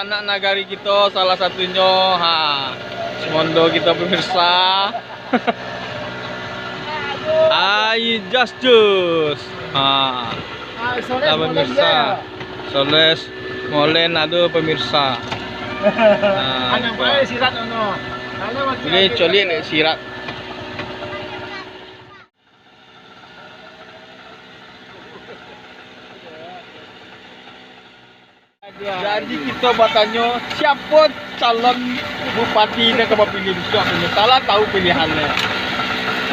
anak nagari kita salah satunya Semondo kita pemirsa. Ai just pemirsa. Soles molen aduh pemirsa. Ini coli nek sirat. Jadi kita bertanya siapa calon bupati yang kamu pilih besok ini? Salah tahu pilihannya.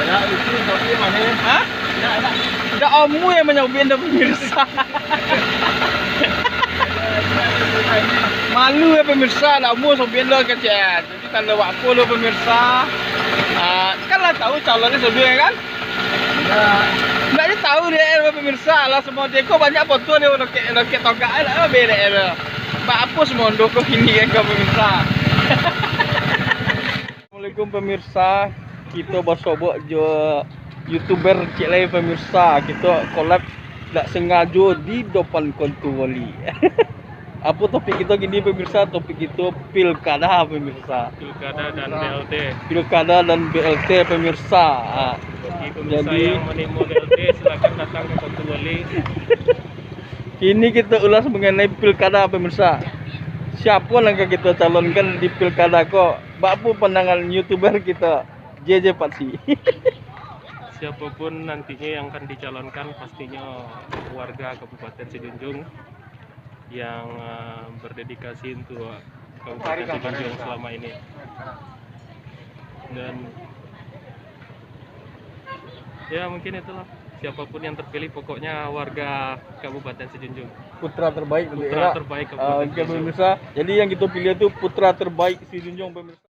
Ada itu tapi mana? Hah? Tidak ommu yang menyobin pemirsa. Malu ya pemirsa, nak ommu sobin lo kecil. Jadi kalau waktu lo pemirsa, kan lah tahu calonnya sobin kan? Nggak dia tahu dia pemirsa lah semua dia kok banyak foto dia loket togak lah beda dia. Pak apa Semondo kok ini kan pemirsa. Assalamualaikum pemirsa, kita bersobok jo YouTuber cik lain pemirsa, kita collab tak sengaja di depan kontu wali. Apa topik kita gini pemirsa? Topik kita pilkada pemirsa. Pilkada dan BLT. Pilkada dan BLT pemirsa. Bagi pemirsa yang menimo BLT silakan datang ke kontu wali. Ini kita ulas mengenai pilkada pemirsa. Siapa yang kita calonkan di pilkada kok? Apa pandangan YouTuber kita? JJ Patsi. Siapapun nantinya yang akan dicalonkan pastinya warga Kabupaten Sijunjung yang berdedikasi untuk Kabupaten Sijunjung selama ini. Dan ya mungkin itulah, siapapun yang terpilih pokoknya warga Kabupaten Sijunjung. Putra terbaik Putra terbaik Kabupaten Sijunjung. Pemirsa. Jadi yang kita pilih itu putra terbaik Sijunjung pemirsa.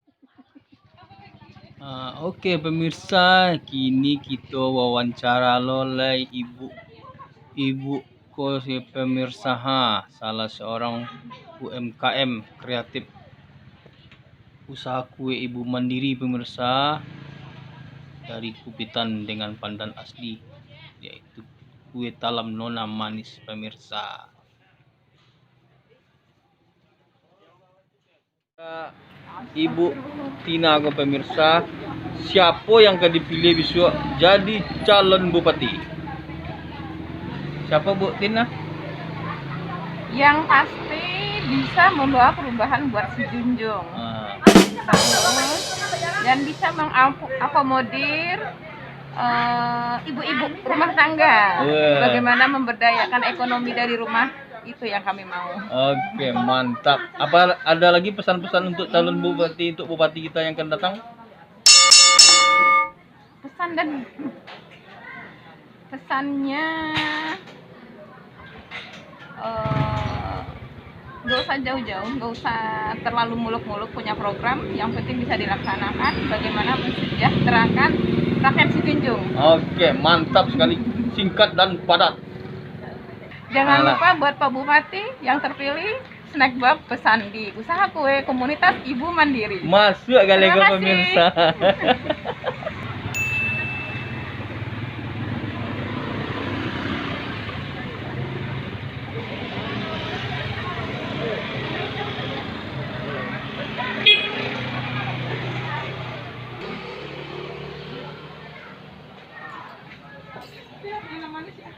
Oke pemirsa, kini kita wawancara oleh ibu si pemirsa salah seorang UMKM kreatif usaha kue ibu mandiri pemirsa dari Kupitan dengan pandan asli, yaitu kue talam nona manis pemirsa. Ibu Tina ke pemirsa, siapa yang akan dipilih besok jadi calon bupati? Siapa Bu Tina? Yang pasti bisa membawa perubahan buat Sijunjung. Dan bisa mengakomodir ibu-ibu rumah tangga. Bagaimana memberdayakan ekonomi dari rumah, itu yang kami mau. Oke, mantap. Apa ada lagi pesan-pesan untuk calon bupati, untuk bupati kita yang akan datang? Pesannya gak usah jauh-jauh, gak usah terlalu muluk-muluk punya program, yang penting bisa dilaksanakan. Bagaimana mensejahterakan rakyat Sijunjung. Oke, mantap sekali, singkat dan padat. Jangan lupa buat Pak Bupati yang terpilih, snack box pesan di usaha kue komunitas Ibu Mandiri. Masuk kali ke pemirsa. Yang manis ya.